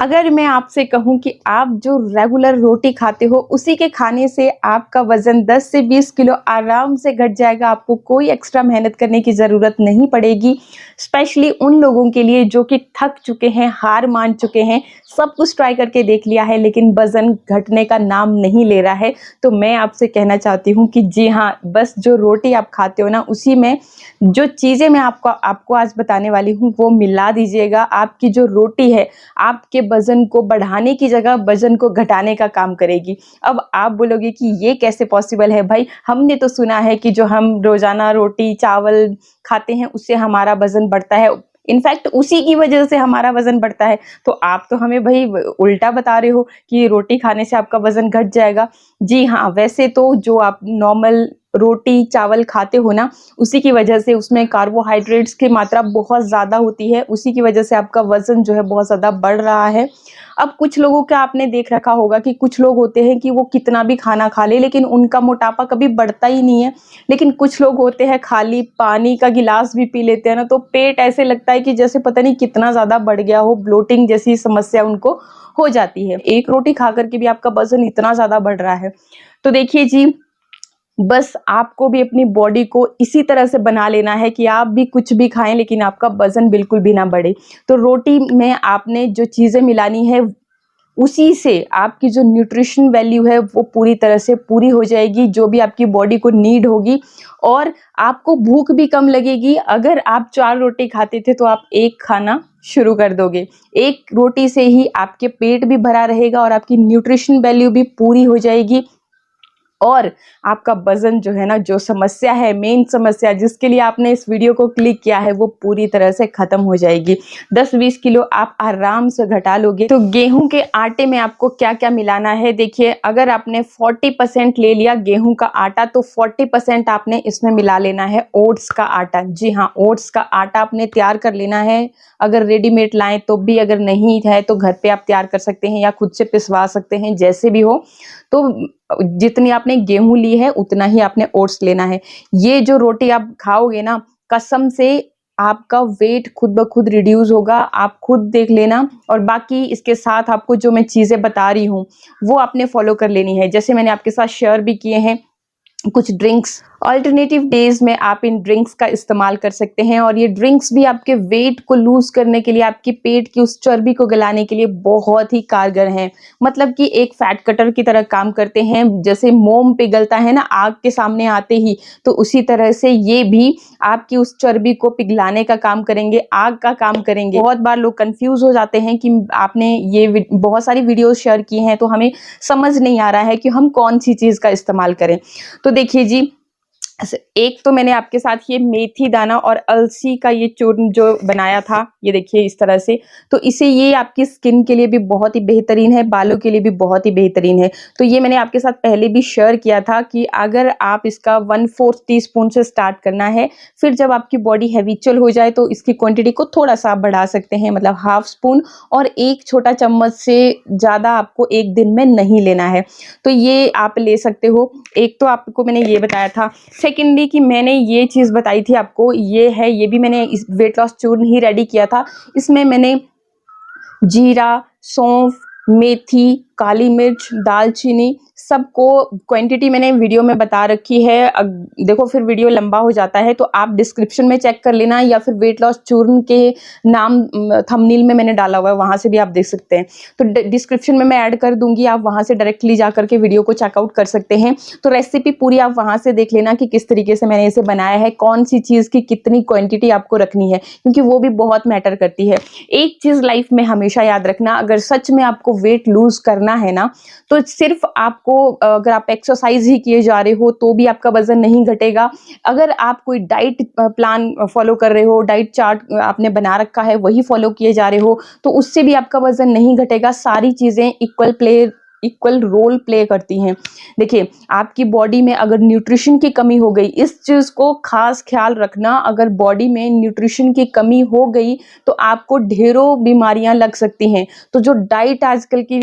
अगर मैं आपसे कहूँ कि आप जो रेगुलर रोटी खाते हो उसी के खाने से आपका वज़न 10 से 20 किलो आराम से घट जाएगा। आपको कोई एक्स्ट्रा मेहनत करने की ज़रूरत नहीं पड़ेगी। स्पेशली उन लोगों के लिए जो कि थक चुके हैं, हार मान चुके हैं, सब कुछ ट्राई करके देख लिया है लेकिन वज़न घटने का नाम नहीं ले रहा है। तो मैं आपसे कहना चाहती हूँ कि जी हाँ, बस जो रोटी आप खाते हो ना उसी में जो चीज़ें मैं आपको आज बताने वाली हूँ वो मिला दीजिएगा। आपकी जो रोटी है आपके वज़न को बढ़ाने की जगह वज़न को घटाने का काम करेगी। अब आप बोलोगे कि ये कैसे पॉसिबल है भाई? हमने तो सुना है कि जो हम रोज़ाना रोटी चावल खाते हैं उससे हमारा वज़न बढ़ता है। इनफैक्ट उसी की वजह से हमारा वज़न बढ़ता है। तो आप तो हमें भई उल्टा बता रहे हो कि रोटी खाने से आपका वज़न घट जाएगा। जी हाँ, वैसे तो जो आप नॉर्मल रोटी चावल खाते हो ना, उसी की वजह से उसमें कार्बोहाइड्रेट्स की मात्रा बहुत ज़्यादा होती है, उसी की वजह से आपका वज़न जो है बहुत ज़्यादा बढ़ रहा है। अब कुछ लोगों का आपने देख रखा होगा कि कुछ लोग होते हैं कि वो कितना भी खाना खा ले लेकिन उनका मोटापा कभी बढ़ता ही नहीं है। लेकिन कुछ लोग होते हैं खाली पानी का गिलास भी पी लेते हैं ना तो पेट ऐसे लगता है कि जैसे पता नहीं कितना ज़्यादा बढ़ गया हो, ब्लोटिंग जैसी समस्या उनको हो जाती है। एक रोटी खा कर के भी आपका वज़न इतना ज़्यादा बढ़ रहा है। तो देखिए जी, बस आपको भी अपनी बॉडी को इसी तरह से बना लेना है कि आप भी कुछ भी खाएं लेकिन आपका वज़न बिल्कुल भी ना बढ़े। तो रोटी में आपने जो चीज़ें मिलानी है उसी से आपकी जो न्यूट्रिशन वैल्यू है वो पूरी तरह से पूरी हो जाएगी, जो भी आपकी बॉडी को नीड होगी और आपको भूख भी कम लगेगी। अगर आप 4 रोटी खाते थे तो आप 1 खाना शुरू कर दोगे। 1 रोटी से ही आपके पेट भी भरा रहेगा और आपकी न्यूट्रिशन वैल्यू भी पूरी हो जाएगी और आपका वज़न जो है ना, जो समस्या है, मेन समस्या जिसके लिए आपने इस वीडियो को क्लिक किया है वो पूरी तरह से ख़त्म हो जाएगी। 10-20 किलो आप आराम से घटा लोगे। तो गेहूं के आटे में आपको क्या-क्या मिलाना है देखिए, अगर आपने 40% ले लिया गेहूं का आटा तो 40% आपने इसमें मिला लेना है ओट्स का आटा। जी हाँ, ओट्स का आटा आपने तैयार कर लेना है। अगर रेडीमेड लाएँ तो भी, अगर नहीं है तो घर पे आप तैयार कर सकते हैं या खुद से पिसवा सकते हैं, जैसे भी हो। तो जितनी आपने गेहूं ली है उतना ही आपने ओट्स लेना है। ये जो रोटी आप खाओगे ना, कसम से आपका वेट खुद ब खुद रिड्यूस होगा, आप खुद देख लेना। और बाकी इसके साथ आपको जो मैं चीज़ें बता रही हूँ वो आपने फॉलो कर लेनी है। जैसे मैंने आपके साथ शेयर भी किए हैं कुछ ड्रिंक्स, अल्टरनेटिव डेज में आप इन ड्रिंक्स का इस्तेमाल कर सकते हैं और ये ड्रिंक्स भी आपके वेट को लूज करने के लिए, आपके पेट की उस चर्बी को गलाने के लिए बहुत ही कारगर हैं। मतलब कि एक फैट कटर की तरह काम करते हैं। जैसे मोम पिघलता है ना आग के सामने आते ही, तो उसी तरह से ये भी आपकी उस चर्बी को पिघलाने का काम करेंगे, आग का काम करेंगे। बहुत बार लोग कंफ्यूज हो जाते हैं कि आपने ये बहुत सारी वीडियोस शेयर की हैं तो हमें समझ नहीं आ रहा है कि हम कौन सी चीज़ का इस्तेमाल करें। तो देखिए जी, एक तो मैंने आपके साथ ये मेथी दाना और अलसी का ये चूर्ण जो बनाया था, ये देखिए इस तरह से। तो इसे ये आपकी स्किन के लिए भी बहुत ही बेहतरीन है, बालों के लिए भी बहुत ही बेहतरीन है। तो ये मैंने आपके साथ पहले भी शेयर किया था कि अगर आप इसका 1/4 टीस्पून से स्टार्ट करना है, फिर जब आपकी बॉडी हैबिचुअल हो जाए तो इसकी क्वांटिटी को थोड़ा सा आप बढ़ा सकते हैं, मतलब हाफ स्पून, और 1 छोटा चम्मच से ज़्यादा आपको एक दिन में नहीं लेना है। तो ये आप ले सकते हो। एक तो आपको मैंने ये बताया था। सेकेंडली कि मैंने ये चीज़ बताई थी आपको, ये है, ये भी मैंने इस वेट लॉस चूर्ण ही रेडी किया था। इसमें मैंने जीरा, सौंफ, मेथी, काली मिर्च, दालचीनी, सबको क्वांटिटी मैंने वीडियो में बता रखी है। देखो फिर वीडियो लंबा हो जाता है तो आप डिस्क्रिप्शन में चेक कर लेना या फिर वेट लॉस चूर्ण के नाम थंबनेल में मैंने डाला हुआ है, वहाँ से भी आप देख सकते हैं। तो डिस्क्रिप्शन में मैं ऐड कर दूंगी, आप वहाँ से डायरेक्टली जा करके वीडियो को चेकआउट कर सकते हैं। तो रेसिपी पूरी आप वहाँ से देख लेना कि किस तरीके से मैंने इसे बनाया है, कौन सी चीज़ की कितनी क्वान्टिटी आपको रखनी है, क्योंकि वो भी बहुत मैटर करती है। एक चीज़ लाइफ में हमेशा याद रखना, अगर सच में आपको वेट लूज करना है ना, तो सिर्फ आपको, अगर आप एक्सरसाइज ही किए जा रहे हो तो भी आपका वजन नहीं घटेगा। अगर आप कोई डाइट प्लान फॉलो कर रहे हो, डाइट चार्ट आपने बना रखा है, वही फॉलो किए जा रहे हो, तो उससे भी आपका वजन नहीं घटेगा। सारी चीज़ें इक्वल रोल प्ले करती हैं। देखिए, आपकी बॉडी में अगर न्यूट्रिशन की कमी हो गई, इस चीज़ को खास ख्याल रखना, अगर बॉडी में न्यूट्रिशन की कमी हो गई तो आपको ढेरों बीमारियां लग सकती हैं। तो जो डाइट आजकल की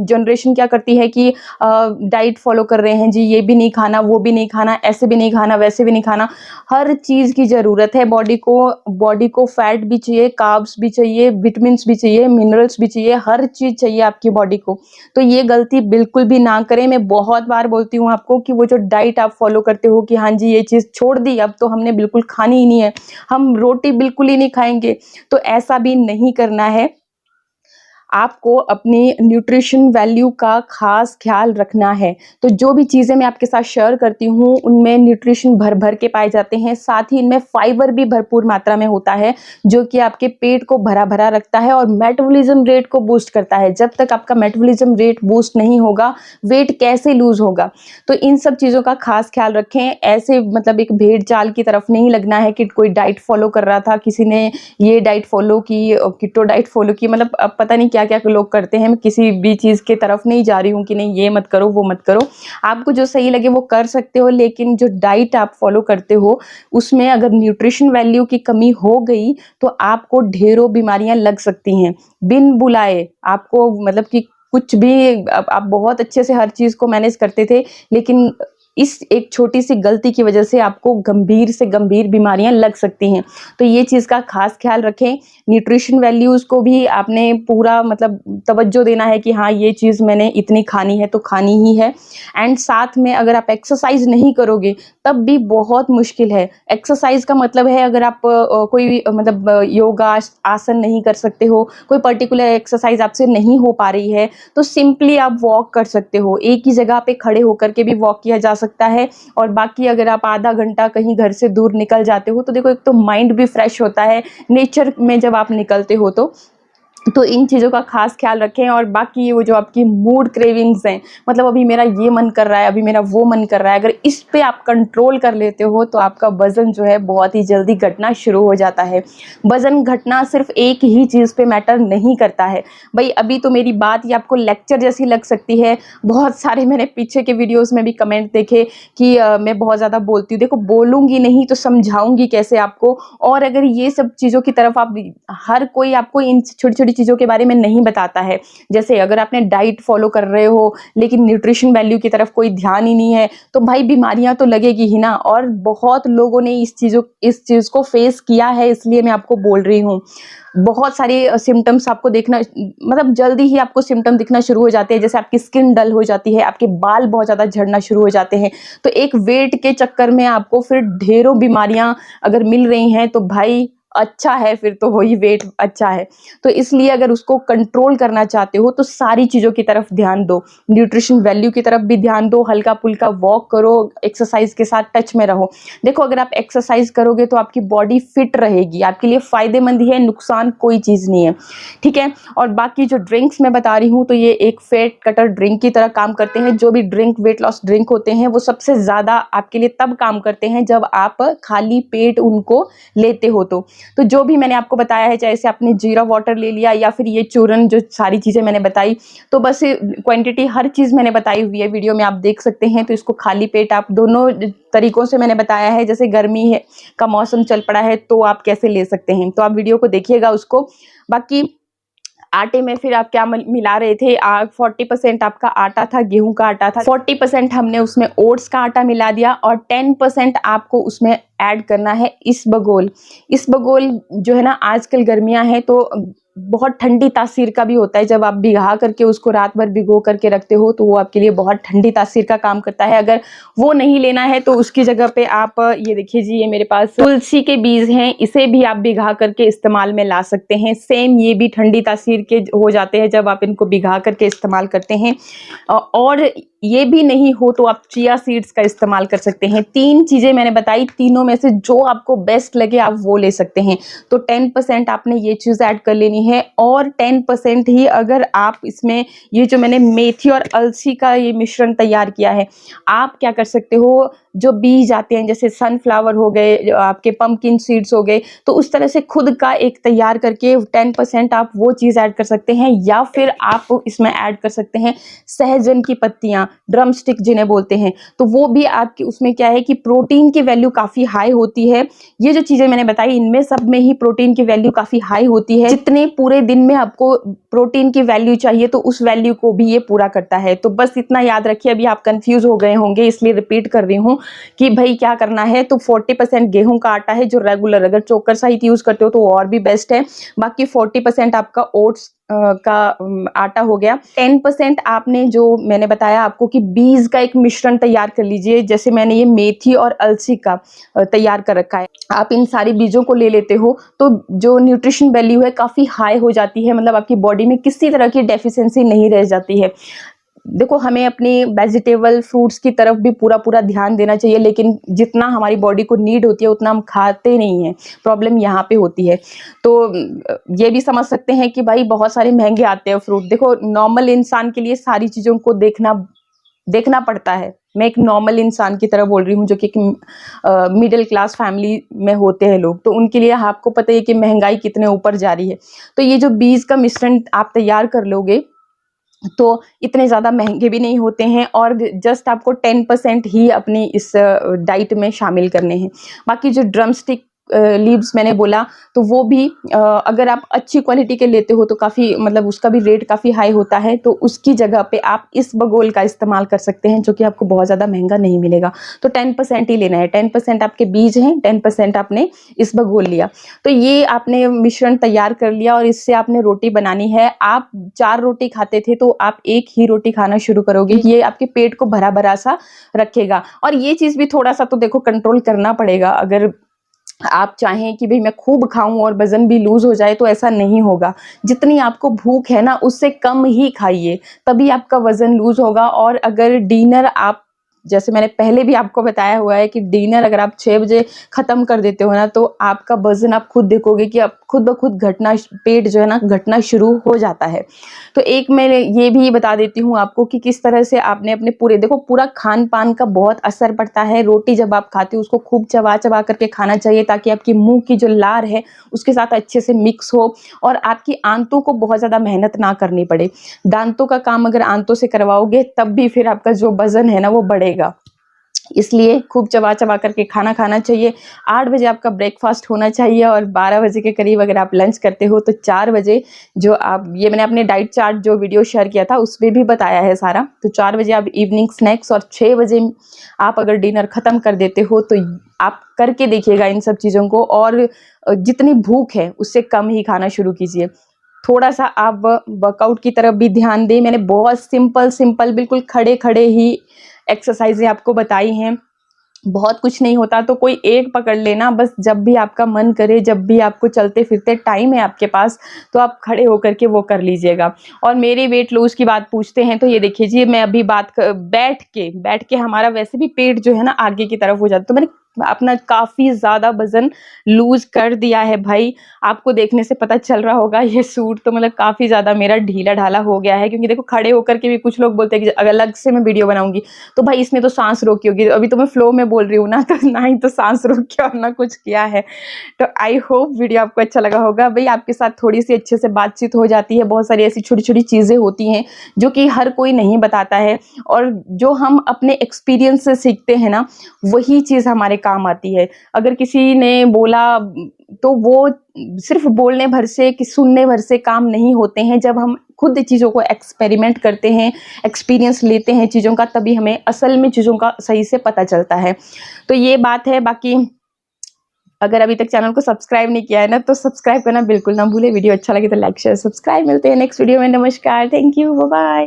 जनरेशन क्या करती है कि डाइट फॉलो कर रहे हैं जी, ये भी नहीं खाना, वो भी नहीं खाना, ऐसे भी नहीं खाना, वैसे भी नहीं खाना। हर चीज़ की ज़रूरत है बॉडी को फैट भी चाहिए, कार्ब्स भी चाहिए, विटामिन्स भी चाहिए, मिनरल्स भी चाहिए, हर चीज़ चाहिए आपकी बॉडी को। तो ये गलती बिल्कुल भी ना करें। मैं बहुत बार बोलती हूँ आपको कि वो जो डाइट आप फॉलो करते हो कि हाँ जी ये चीज़ छोड़ दी, अब तो हमने बिल्कुल खानी ही नहीं है, हम रोटी बिल्कुल ही नहीं खाएंगे, तो ऐसा भी नहीं करना है। आपको अपनी न्यूट्रिशन वैल्यू का खास ख्याल रखना है। तो जो भी चीज़ें मैं आपके साथ शेयर करती हूँ उनमें न्यूट्रिशन भर भर के पाए जाते हैं, साथ ही इनमें फाइबर भी भरपूर मात्रा में होता है जो कि आपके पेट को भरा भरा रखता है और मेटाबॉलिज्म रेट को बूस्ट करता है। जब तक आपका मेटाबॉलिज्म रेट बूस्ट नहीं होगा, वेट कैसे लूज होगा? तो इन सब चीज़ों का खास ख्याल रखें। ऐसे मतलब एक भेड़ चाल की तरफ नहीं लगना है कि कोई डाइट फॉलो कर रहा था, किसी ने ये डाइट फॉलो की, कीटो डाइट फॉलो की, मतलब अब पता नहीं क्या क्या लोग करते हैं। मैं किसी भी चीज़ की तरफ नहीं जा रही हूँ कि नहीं ये मत करो, वो मत करो। आपको जो सही लगे वो कर सकते हो, लेकिन जो डाइट आप फॉलो करते हो उसमें अगर न्यूट्रिशन वैल्यू की कमी हो गई तो आपको ढेरों बीमारियां लग सकती हैं बिन बुलाए। आपको मतलब कि कुछ भी आप बहुत अच्छे से हर चीज़ को मैनेज करते थे, लेकिन इस एक छोटी सी गलती की वजह से आपको गंभीर से गंभीर बीमारियां लग सकती हैं। तो ये चीज़ का खास ख्याल रखें। न्यूट्रिशन वैल्यूज़ को भी आपने पूरा मतलब तवज्जो देना है कि हाँ ये चीज़ मैंने इतनी खानी है तो खानी ही है। एंड साथ में अगर आप एक्सरसाइज नहीं करोगे तब भी बहुत मुश्किल है। एक्सरसाइज का मतलब है अगर आप कोई भी मतलब योगा आसन नहीं कर सकते हो, कोई पर्टिकुलर एक्सरसाइज आपसे नहीं हो पा रही है, तो सिंपली आप वॉक कर सकते हो। एक ही जगह पे खड़े होकर के भी वॉक किया जा सकता है। और बाकी अगर आप आधा घंटा कहीं घर से दूर निकल जाते हो तो देखो, एक तो माइंड भी फ्रेश होता है नेचर में जब आप निकलते हो तो इन चीज़ों का खास ख्याल रखें। और बाकी वो जो आपकी मूड क्रेविंग्स हैं, मतलब अभी मेरा ये मन कर रहा है, अभी मेरा वो मन कर रहा है, अगर इस पे आप कंट्रोल कर लेते हो तो आपका वज़न जो है बहुत ही जल्दी घटना शुरू हो जाता है। वज़न घटना सिर्फ एक ही चीज़ पे मैटर नहीं करता है। भाई अभी तो मेरी बात ये आपको लेक्चर जैसी लग सकती है। बहुत सारे मैंने पीछे के वीडियोज़ में भी कमेंट देखे कि मैं बहुत ज़्यादा बोलती हूँ। देखो, बोलूँगी नहीं तो समझाऊँगी कैसे आपको? और अगर ये सब चीज़ों की तरफ आप, हर कोई आपको इन छोटी-छोटी चीज़ों के बारे में नहीं बताता है। जैसे अगर आपने डाइट फॉलो कर रहे हो लेकिन न्यूट्रिशन वैल्यू की तरफ कोई ध्यान ही नहीं है, तो भाई बीमारियां तो लगेगी ही ना। और बहुत लोगों ने इस चीज़ को फेस किया है, इसलिए मैं आपको बोल रही हूँ। बहुत सारे सिम्टम्स आपको देखना, मतलब जल्दी ही आपको सिम्टम दिखना शुरू हो जाते हैं। जैसे आपकी स्किन डल हो जाती है, आपके बाल बहुत ज़्यादा झड़ना शुरू हो जाते हैं। तो एक वेट के चक्कर में आपको फिर ढेरों बीमारियां अगर मिल रही हैं तो भाई अच्छा है, फिर तो वही वेट अच्छा है। तो इसलिए अगर उसको कंट्रोल करना चाहते हो तो सारी चीज़ों की तरफ ध्यान दो, न्यूट्रिशन वैल्यू की तरफ भी ध्यान दो, हल्का फुल्का वॉक करो, एक्सरसाइज के साथ टच में रहो। देखो, अगर आप एक्सरसाइज करोगे तो आपकी बॉडी फिट रहेगी, आपके लिए फ़ायदेमंद ही है, नुकसान कोई चीज़ नहीं है, ठीक है। और बाकी जो ड्रिंक्स मैं बता रही हूँ तो ये एक फेट कटर ड्रिंक की तरह काम करते हैं। जो भी ड्रिंक वेट लॉस ड्रिंक होते हैं वो सबसे ज़्यादा आपके लिए तब काम करते हैं जब आप खाली पेट उनको लेते हो। तो जो भी मैंने आपको बताया है, चाहे से आपने जीरा वाटर ले लिया या फिर ये चूरन, जो सारी चीज़ें मैंने बताई, तो बस क्वांटिटी हर चीज़ मैंने बताई हुई है, वीडियो में आप देख सकते हैं। तो इसको खाली पेट आप दोनों तरीकों से मैंने बताया है। जैसे गर्मी है का मौसम चल पड़ा है तो आप कैसे ले सकते हैं, तो आप वीडियो को देखिएगा उसको। बाकी आटे में फिर आप क्या मिला रहे थे? 40% आपका आटा था, गेहूं का आटा था, 40% हमने उसमें ओट्स का आटा मिला दिया और 10% आपको उसमें ऐड करना है इसबगोल। इसबगोल जो है ना, आजकल गर्मियां हैं तो बहुत ठंडी तासीर का भी होता है। जब आप भिगा करके उसको रात भर भिगो करके रखते हो तो वो आपके लिए बहुत ठंडी तासीर का काम करता है। अगर वो नहीं लेना है तो उसकी जगह पे आप ये देखिए जी, ये मेरे पास तुलसी के बीज हैं, इसे भी आप भिगा करके इस्तेमाल में ला सकते हैं। सेम ये भी ठंडी तासीर के हो जाते हैं जब आप इनको भिगा करके इस्तेमाल करते हैं। और ये भी नहीं हो तो आप चिया सीड्स का इस्तेमाल कर सकते हैं। 3 चीज़ें मैंने बताई, तीनों में से जो आपको बेस्ट लगे आप वो ले सकते हैं। तो 10% आपने ये चीज़ ऐड कर लेनी है और 10% ही अगर आप इसमें ये जो मैंने मेथी और अलसी का ये मिश्रण तैयार किया है, आप क्या कर सकते हो, जो बीज आते हैं जैसे सनफ्लावर हो गए, आपके पंपकिन सीड्स हो गए, तो उस तरह से खुद का एक तैयार करके 10% आप वो चीज़ ऐड कर सकते हैं। या फिर आप इसमें ऐड कर सकते हैं सहजन की पत्तियाँ, ड्रम स्टिक जिन्हें बोलते हैं, तो वो भी आपकी उसमें क्या है कि प्रोटीन की वैल्यू काफ़ी हाई होती है। ये जो चीज़ें मैंने बताई इनमें सब में ही प्रोटीन की वैल्यू काफ़ी हाई होती है। जितने पूरे दिन में आपको प्रोटीन की वैल्यू चाहिए तो उस वैल्यू को भी ये पूरा करता है। तो बस इतना याद रखिए, अभी आप कंफ्यूज हो गए होंगे इसलिए रिपीट कर रही हूँ कि भाई क्या करना है। तो 40% गेहूं का आटा है जो रेगुलर, अगर चोकर सहित यूज करते हो तो और भी बेस्ट है। बाकी 40% आपका ओट्स का आटा हो गया। 10% आपने जो मैंने बताया आपको कि बीज का एक मिश्रण तैयार कर लीजिए। जैसे मैंने ये मेथी और अलसी का तैयार कर रखा है, आप इन सारी बीजों को ले लेते हो तो जो न्यूट्रिशन वैल्यू है काफ़ी हाई हो जाती है, मतलब आपकी बॉडी में किसी तरह की डेफिशिएंसी नहीं रह जाती है। देखो हमें अपनी वेजिटेबल फ्रूट्स की तरफ भी पूरा पूरा ध्यान देना चाहिए, लेकिन जितना हमारी बॉडी को नीड होती है उतना हम खाते नहीं हैं, प्रॉब्लम यहाँ पे होती है। तो ये भी समझ सकते हैं कि भाई बहुत सारे महंगे आते हैं फ्रूट। देखो नॉर्मल इंसान के लिए सारी चीज़ों को देखना पड़ता है। मैं एक नॉर्मल इंसान की तरह बोल रही हूँ जो कि मिडिल क्लास फैमिली में होते हैं लोग, तो उनके लिए आपको पता है कि महंगाई कितने ऊपर जा रही है। तो ये जो बीज का मिश्रण आप तैयार कर लोगे तो इतने ज़्यादा महंगे भी नहीं होते हैं, और जस्ट आपको 10% ही अपनी इस डाइट में शामिल करने हैं। बाकी जो ड्रम स्टिक लीव्स मैंने बोला, तो वो भी अगर आप अच्छी क्वालिटी के लेते हो तो काफ़ी, मतलब उसका भी रेट काफ़ी हाई होता है। तो उसकी जगह पे आप इस बगोल का इस्तेमाल कर सकते हैं जो कि आपको बहुत ज़्यादा महंगा नहीं मिलेगा। तो 10% ही लेना है, 10% आपके बीज हैं, 10% आपने इस बगोल लिया। तो ये आपने मिश्रण तैयार कर लिया और इससे आपने रोटी बनानी है। आप 4 रोटी खाते थे तो आप 1 ही रोटी खाना शुरू करोगे। ये आपके पेट को भरा भरा सा रखेगा। और ये चीज़ भी थोड़ा सा तो देखो कंट्रोल करना पड़ेगा। अगर आप चाहें कि भाई मैं खूब खाऊं और वजन भी लूज हो जाए तो ऐसा नहीं होगा। जितनी आपको भूख है ना उससे कम ही खाइए, तभी आपका वजन लूज होगा। और अगर डिनर आप, जैसे मैंने पहले भी आपको बताया हुआ है कि डिनर अगर आप 6 बजे ख़त्म कर देते हो ना तो आपका वज़न आप खुद देखोगे कि अब खुद ब खुद घटना, पेट जो है ना घटना शुरू हो जाता है। तो एक मैं ये भी बता देती हूँ आपको कि किस तरह से आपने अपने पूरे, देखो पूरा खान-पान का बहुत असर पड़ता है। रोटी जब आप खाते हो उसको खूब चबा-चबा करके खाना चाहिए ताकि आपकी मुँह की जो लार है उसके साथ अच्छे से मिक्स हो और आपकी आंतों को बहुत ज़्यादा मेहनत ना करनी पड़े। दांतों का काम अगर आंतों से करवाओगे तब भी फिर आपका जो वज़न है ना वो बढ़ेगा। इसलिए खूब चबा-चबा करके खाना खाना चाहिए। 8 बजे आपका ब्रेकफ़ास्ट होना चाहिए और 12 बजे के करीब अगर आप लंच करते हो तो 4 बजे जो आप, ये मैंने अपने डाइट चार्ट जो वीडियो शेयर किया था उसमें भी बताया है सारा। तो 4 बजे आप इवनिंग स्नैक्स और 6 बजे आप अगर डिनर ख़त्म कर देते हो तो आप करके देखिएगा इन सब चीज़ों को, और जितनी भूख है उससे कम ही खाना शुरू कीजिए। थोड़ा सा आप वर्कआउट की तरफ भी ध्यान दें। मैंने बहुत सिंपल बिल्कुल खड़े-खड़े ही एक्सरसाइजें आपको बताई हैं। बहुत कुछ नहीं होता तो कोई एक पकड़ लेना बस, जब भी आपका मन करे, जब भी आपको चलते फिरते टाइम है आपके पास तो आप खड़े होकर के वो कर लीजिएगा। और मेरे वेट लॉस की बात पूछते हैं तो ये देखिए जी, मैं अभी बैठ के हमारा वैसे भी पेट जो है ना आगे की तरफ हो जाता है। तो मैंने अपना काफ़ी ज़्यादा वज़न लूज़ कर दिया है भाई। आपको देखने से पता चल रहा होगा ये सूट तो मतलब काफ़ी ज़्यादा मेरा ढीला-ढाला हो गया है, क्योंकि देखो खड़े होकर के भी कुछ लोग बोलते हैं कि अगर अलग से मैं वीडियो बनाऊँगी तो भाई इसने तो सांस रोकी होगी। अभी तो मैं फ्लो में बोल रही हूँ ना, तो ना ही तो सांस रोकी और ना कुछ किया है। तो आई होप वीडियो आपको अच्छा लगा होगा। भाई आपके साथ थोड़ी-सी अच्छे से बातचीत हो जाती है। बहुत सारी ऐसी छोटी-छोटी चीज़ें होती हैं जो कि हर कोई नहीं बताता है, और जो हम अपने एक्सपीरियंस से सीखते हैं ना वही चीज़ हमारे काम आती है। अगर किसी ने बोला तो वो सिर्फ बोलने भर से कि सुनने भर से काम नहीं होते हैं। जब हम खुद चीज़ों को एक्सपेरिमेंट करते हैं, एक्सपीरियंस लेते हैं चीज़ों का, तभी हमें असल में चीज़ों का सही से पता चलता है। तो ये बात है। बाकी अगर अभी तक चैनल को सब्सक्राइब नहीं किया है ना तो सब्सक्राइब करना बिल्कुल ना भूले। वीडियो अच्छा लगे तो लाइक शेयर सब्सक्राइब। मिलते हैं नेक्स्ट वीडियो में। नमस्कार, थैंक यू, बाय बाय।